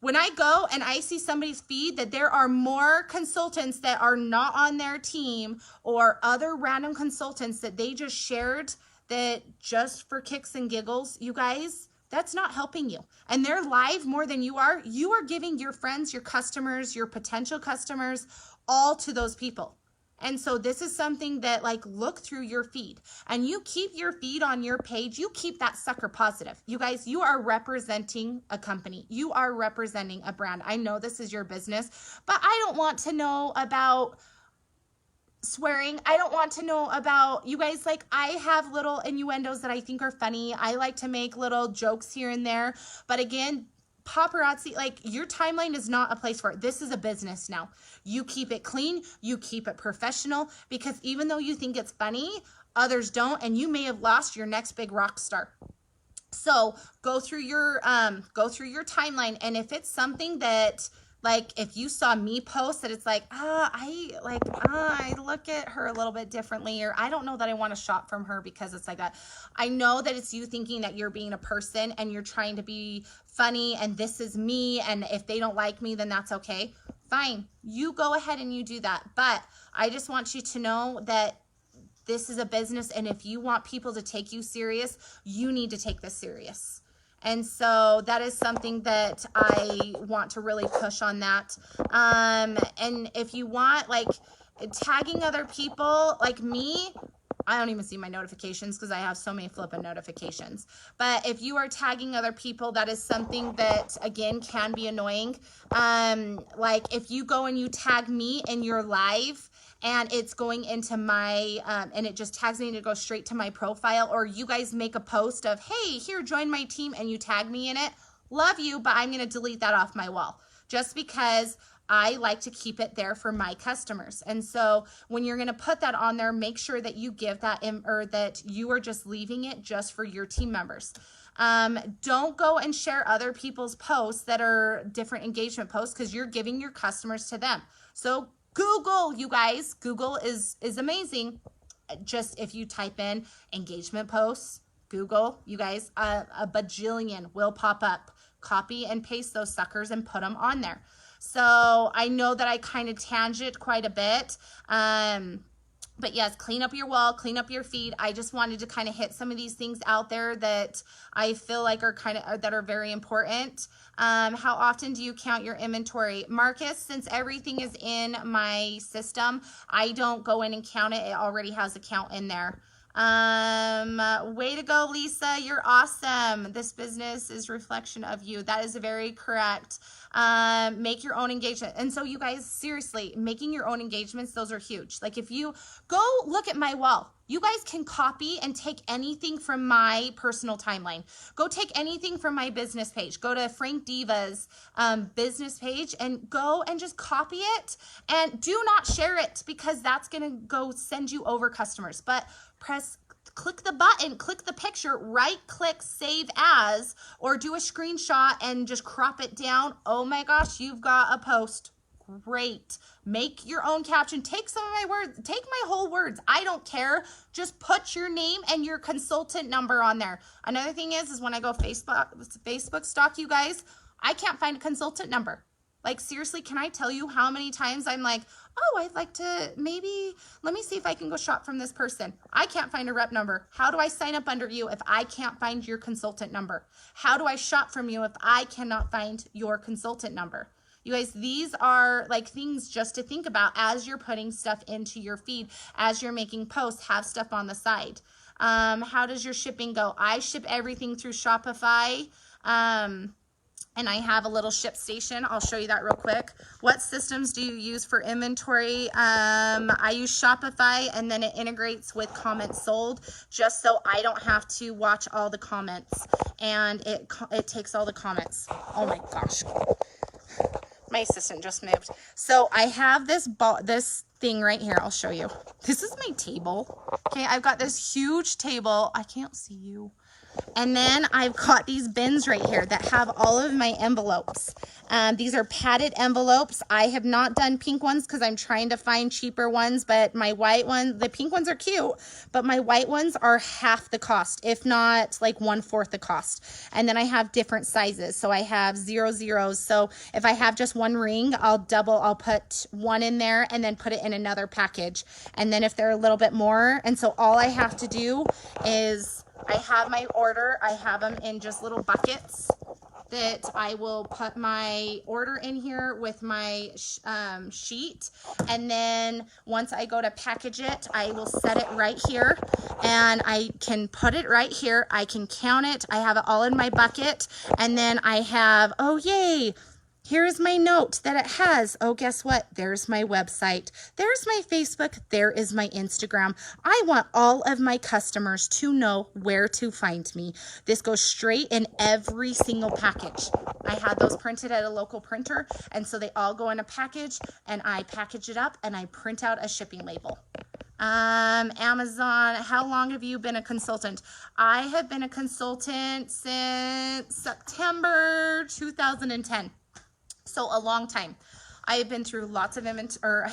When I go and I see somebody's feed that there are more consultants that are not on their team or other random consultants that they just shared that just for kicks and giggles, you guys, that's not helping you. And they're live more than you are giving your friends, your customers, your potential customers, all to those people. And so this is something that, like, look through your feed, and you keep your feed on your page. You keep that sucker positive. You guys, you are representing a company. You are representing a brand. I know this is your business, but I don't want to know about swearing. I don't want to know about, you guys, like, I have little innuendos that I think are funny. I like to make little jokes here and there. But again, paparazzi, like, your timeline is not a place for it. This is a business now. You keep it clean, you keep it professional, because even though you think it's funny, others don't, and you may have lost your next big rock star. So go through your timeline, and if it's something that, like, if you saw me post that it's like, I look at her a little bit differently, or I don't know that I want to shop from her because it's like that. I know that it's you thinking that you're being a person and you're trying to be funny and this is me, and if they don't like me, then that's okay. Fine. You go ahead and you do that. But I just want you to know that this is a business, and if you want people to take you serious, you need to take this serious. And so that is something that I want to really push on that. And if you want, like, tagging other people, like me, I don't even see my notifications because I have so many flipping notifications. But if you are tagging other people, that is something that, again, can be annoying. Like, if you go and you tag me in your live, and it's going into my, and it just tags me to go straight to my profile, or you guys make a post of, hey, here, join my team, and you tag me in it. Love you, but I'm going to delete that off my wall just because I like to keep it there for my customers. And so when you're going to put that on there, make sure that you give that or that you are just leaving it just for your team members. Don't go and share other people's posts that are different engagement posts, because you're giving your customers to them. So Google, you guys, Google is amazing. Just if you type in engagement posts, Google, you guys, a bajillion will pop up. Copy and paste those suckers and put them on there. So I know that I kind of tangent quite a bit. But yes, clean up your wall, clean up your feed. I just wanted to kind of hit some of these things out there that I feel like are that are very important. How often do you count your inventory? Marcus, since everything is in my system, I don't go in and count it. It already has a count in there. Way to go, Lisa. You're awesome. This business is reflection of you. That is very correct. Make your own engagement. And so you guys, seriously, making your own engagements, those are huge. Like if you go look at my wall, you guys can copy and take anything from my personal timeline. Go take anything from my business page. Go to Frank Diva's business page and go and just copy it, and do not share it, because that's going to go send you over customers. But click the button, click the picture, right click, save as, or do a screenshot and just crop it down. Oh my gosh, you've got a post. Great. Make your own caption. Take some of my words. Take my whole words. I don't care. Just put your name and your consultant number on there. Another thing is when I go Facebook stalk you guys, I can't find a consultant number. Like seriously, can I tell you how many times I'm like, oh, I'd like to let me see if I can go shop from this person. I can't find a rep number. How do I sign up under you if I can't find your consultant number? How do I shop from you if I cannot find your consultant number? You guys, these are like things just to think about as you're putting stuff into your feed, as you're making posts, have stuff on the side. How does your shipping go? I ship everything through Shopify. And I have a little ship station. I'll show you that real quick. What systems do you use for inventory? I use Shopify, and then it integrates with comments sold, just so I don't have to watch all the comments, and it takes all the comments. Oh my gosh. My assistant just moved. So I have this thing right here. I'll show you. This is my table. Okay, I've got this huge table. I can't see you. And then I've got these bins right here that have all of my envelopes. These are padded envelopes. I have not done pink ones because I'm trying to find cheaper ones, but my white ones, the pink ones are cute, but my white ones are half the cost, if not like 1/4 the cost. And then I have different sizes. So I have 0 So if I have just one ring, I'll put one in there and then put it in another package. And then if they're a little bit more, and so all I have to do is I have my order. I have them in just little buckets that I will put my order in here with my sheet. And then once I go to package it, I will set it right here, and I can put it right here. I can count it. I have it all in my bucket. And then I have, oh yay, here is my note that it has. Oh, guess what? There's my website. There's my Facebook. There is my Instagram. I want all of my customers to know where to find me. This goes straight in every single package. I had those printed at a local printer, and so they all go in a package, and I package it up and I print out a shipping label. Amazon, how long have you been a consultant? I have been a consultant since September 2010. So a long time. I have been through lots of inventory,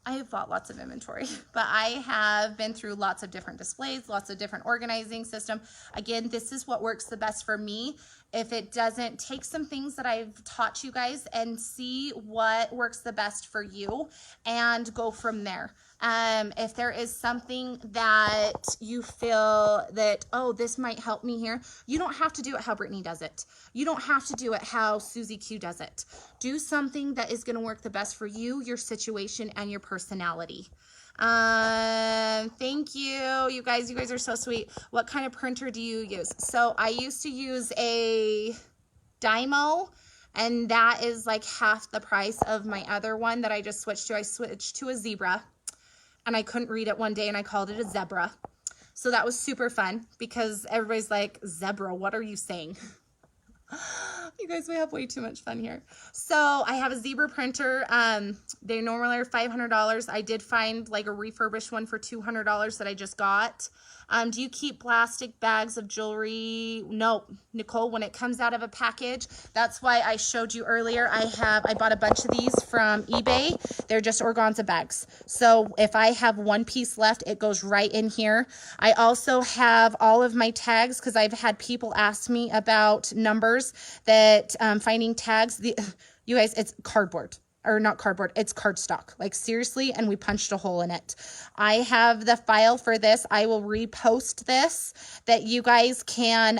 I have bought lots of inventory, but I have been through lots of different displays, lots of different organizing system. Again, this is what works the best for me. If it doesn't, take some things that I've taught you guys and see what works the best for you and go from there. If there is something that you feel that, oh, this might help me here, you don't have to do it how Brittany does it. You don't have to do it how Susie Q does it. Do something that is going to work the best for you, your situation, and your personality. Thank you. You guys are so sweet. What kind of printer do you use? So I used to use a Dymo, and that is like half the price of my other one that I just switched to. I switched to a Zebra, and I couldn't read it one day, and I called it a Zebra. So that was super fun because everybody's like, Zebra, what are you saying? You guys, we have way too much fun here. So I have a Zebra printer. They normally are $500. I did find like a refurbished one for $200 that I just got. Do you keep plastic bags of jewelry? Nope, Nicole, when it comes out of a package, that's why I showed you earlier. I bought a bunch of these from eBay. They're just organza bags. So if I have one piece left, it goes right in here. I also have all of my tags because I've had people ask me about numbers that finding tags. You guys, it's cardboard. Or not cardboard, it's cardstock, like seriously, and we punched a hole in it. I have the file for this. I will repost this that you guys can,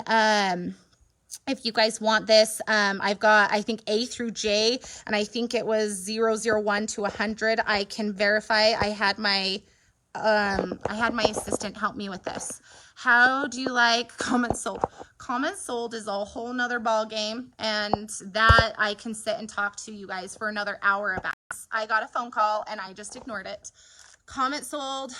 if you guys want this. I've got, I think, A through J, and I think it was 001 to 100. I can verify. I had my assistant help me with this. How do you like comments sold? Comments sold is a whole nother ball game, and that I can sit and talk to you guys for another hour about. I got a phone call and I just ignored it. Comment sold,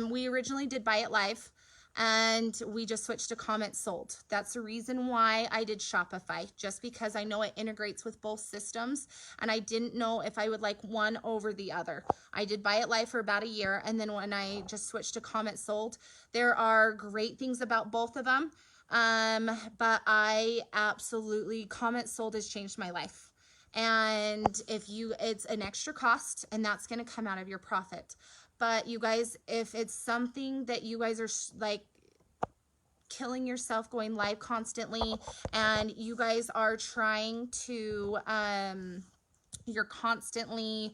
we originally did buy it live, and we just switched to comment sold. That's the reason why I did Shopify, just because I know it integrates with both systems, and I didn't know if I would like one over the other. I did buy it live for about a year, and then when I just switched to comment sold, there are great things about both of them, but I absolutely, comment sold has changed my life. And it's an extra cost, and that's going to come out of your profit. But you guys, if it's something that you guys are like killing yourself going live constantly, and you guys are trying to, you're constantly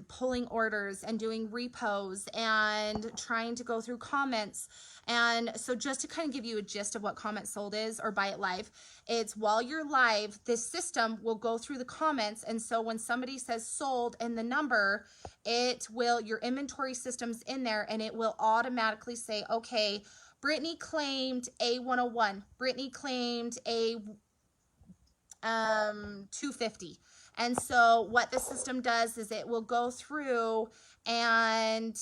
pulling orders and doing repos and trying to go through comments. And so just to kind of give you a gist of what comment sold is, or buy it live, it's while you're live, this system will go through the comments. And so when somebody says sold and the number, it will, your inventory system's in there, and it will automatically say, okay, Brittany claimed a 101. Brittany claimed a 250. And so what the system does is it will go through and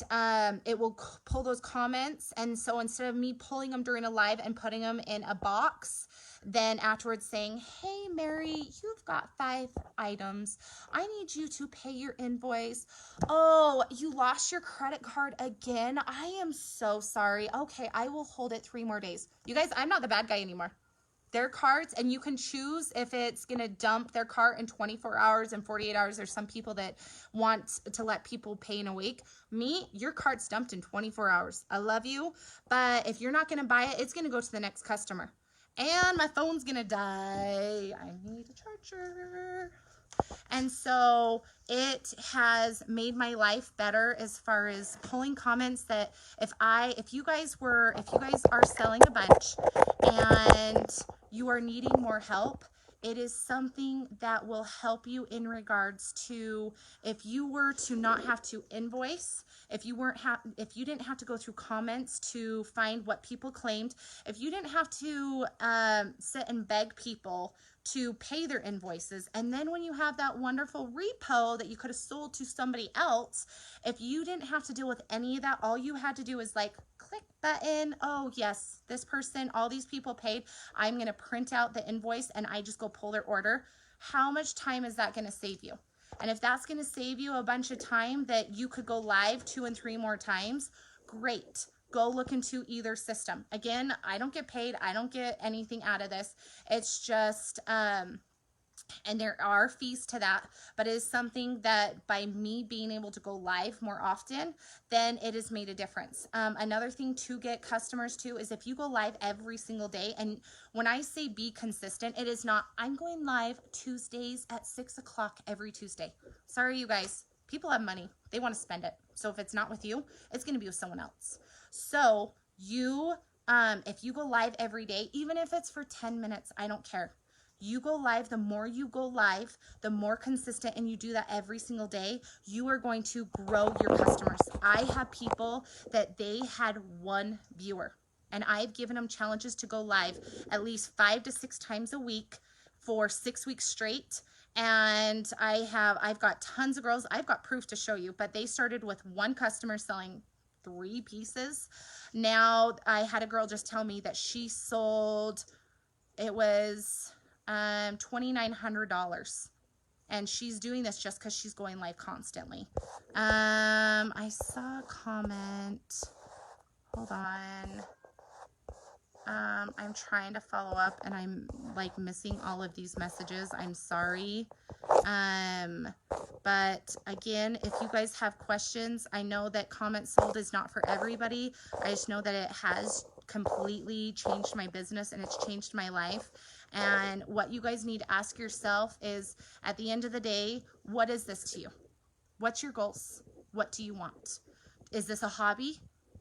it will pull those comments. And so instead of me pulling them during a live and putting them in a box, then afterwards saying, hey, Mary, you've got 5 items. I need you to pay your invoice. Oh, you lost your credit card again? I am so sorry. Okay, I will hold it 3 more days. You guys, I'm not the bad guy anymore. Their carts, and you can choose if it's going to dump their cart in 24 hours and 48 hours. There's some people that want to let people pay in a week. Me, your cart's dumped in 24 hours. I love you, but if you're not going to buy it, it's going to go to the next customer. And my phone's going to die. I need a charger. And so it has made my life better as far as pulling comments that if you guys are selling a bunch and you are needing more help, it is something that will help you in regards to if you were to not have to invoice, if you didn't have to go through comments to find what people claimed, if you didn't have to sit and beg people to pay their invoices, and then when you have that wonderful repo that you could have sold to somebody else, if you didn't have to deal with any of that, all you had to do is like click button, oh yes, this person, all these people paid, I'm going to print out the invoice and I just go pull their order. How much time is that going to save you? And if that's going to save you a bunch of time that you could go live 2 and 3 more times, great. Go look into either system. Again, I don't get paid. I don't get anything out of this. It's just, and there are fees to that, but it is something that by me being able to go live more often, then it has made a difference. Another thing to get customers to is if you go live every single day, and when I say be consistent, it is not, I'm going live Tuesdays at 6 o'clock every Tuesday. Sorry, you guys, people have money. They want to spend it. So if it's not with you, it's going to be with someone else. So if you go live every day, even if it's for 10 minutes, I don't care. You go live, the more you go live, the more consistent, and you do that every single day, you are going to grow your customers. I have people that they had 1 viewer, and I've given them challenges to go live at least 5 to 6 times a week for 6 weeks straight. And I've got tons of girls. I've got proof to show you, but they started with 1 customer selling 3 pieces. Now I had a girl just tell me that she sold, it was $2,900, and she's doing this just because she's going live constantly. I saw a comment. Hold on. I'm trying to follow up and I'm like missing all of these messages. I'm sorry. But again, if you guys have questions, I know that comment sold is not for everybody. I just know that it has completely changed my business and it's changed my life. And what you guys need to ask yourself is, at the end of the day, what is this to you? What's your goals? What do you want? Is this a hobby?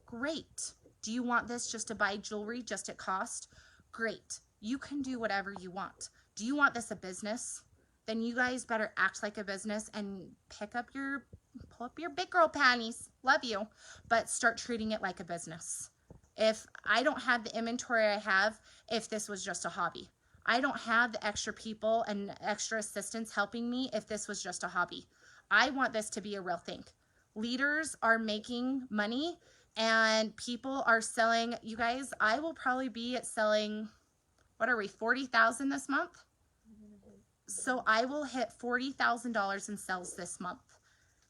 Great. Do you want this just to buy jewelry just at cost? Great. You can do whatever you want. Do you want this a business? Then you guys better act like a business and pull up your big girl panties. Love you. But start treating it like a business. If I don't have the inventory I have, if this was just a hobby. I don't have the extra people and extra assistants helping me if this was just a hobby. I want this to be a real thing. Leaders are making money and people are selling. You guys, I will probably be at selling, what are we, 40,000 this month? So I will hit $40,000 in sales this month.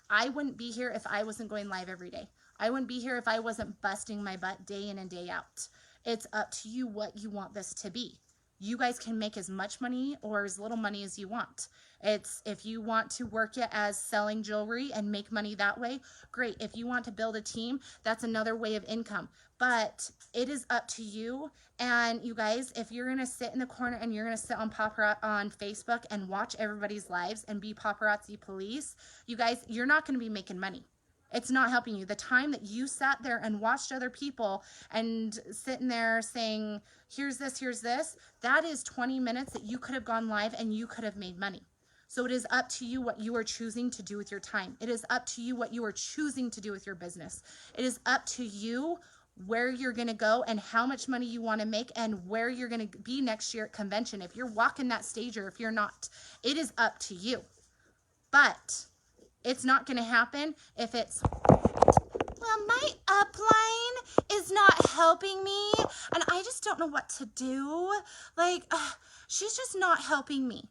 I wouldn't be here if I wasn't going live every day. I wouldn't be here if I wasn't busting my butt day in and day out. It's up to you what you want this to be. You guys can make as much money or as little money as you want. It's, if you want to work it as selling jewelry and make money that way, great. If you want to build a team, that's another way of income. But it is up to you. And you guys, if you're going to sit in the corner and you're going to sit on Facebook and watch everybody's lives and be paparazzi police, you guys, you're not going to be making money. It's not helping you. The time that you sat there and watched other people and sitting there saying, here's this, that is 20 minutes that you could have gone live and you could have made money. So it is up to you what you are choosing to do with your time. It is up to you what you are choosing to do with your business. It is up to you where you're going to go and how much money you want to make and where you're going to be next year at convention. If you're walking that stage or if you're not, it is up to you. But it's not going to happen if it's, well, my upline is not helping me and I just don't know what to do. Like, she's just not helping me.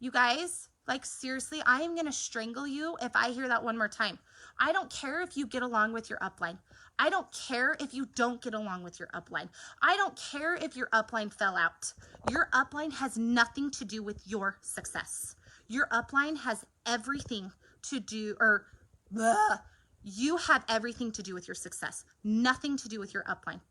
You guys, like seriously, I am going to strangle you if I hear that one more time. I don't care if you get along with your upline. I don't care if you don't get along with your upline. I don't care if your upline fell out. Your upline has nothing to do with your success. Your upline has everything to do, you have everything to do with your success, nothing to do with your upline.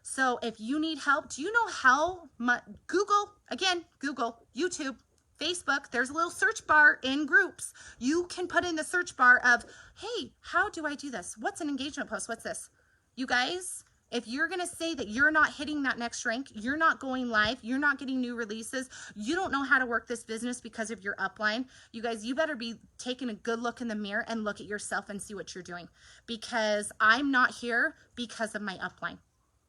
So if you need help, do you know how much, Google, YouTube, Facebook, there's a little search bar in groups. You can put in the search bar of, hey, how do I do this? What's an engagement post? What's this? You guys, if you're going to say that you're not hitting that next rank, you're not going live, you're not getting new releases, you don't know how to work this business because of your upline, you guys, you better be taking a good look in the mirror and look at yourself and see what you're doing. Because I'm not here because of my upline.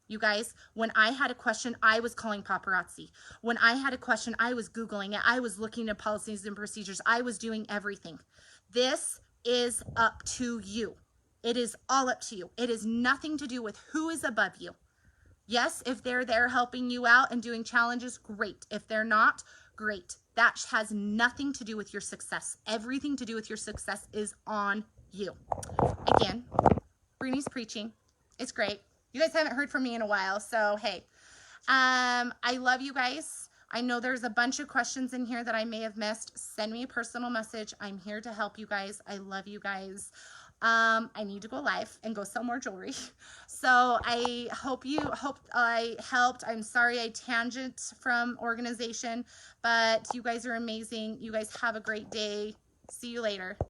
You guys, when I had a question, I was calling paparazzi. When I had a question, I was Googling it. I was looking at policies and procedures. I was doing everything. This is up to you. It is all up to you. It is nothing to do with who is above you. Yes, if they're there helping you out and doing challenges, great. If they're not, great. That has nothing to do with your success. Everything to do with your success is on you. Again, Bruni's preaching. It's great. You guys haven't heard from me in a while, so hey. I love you guys. I know there's a bunch of questions in here that I may have missed. Send me a personal message. I'm here to help you guys. I love you guys. I need to go live and go sell more jewelry. So I hope I helped. I'm sorry I tangent from organization, but you guys are amazing. You guys have a great day. See you later.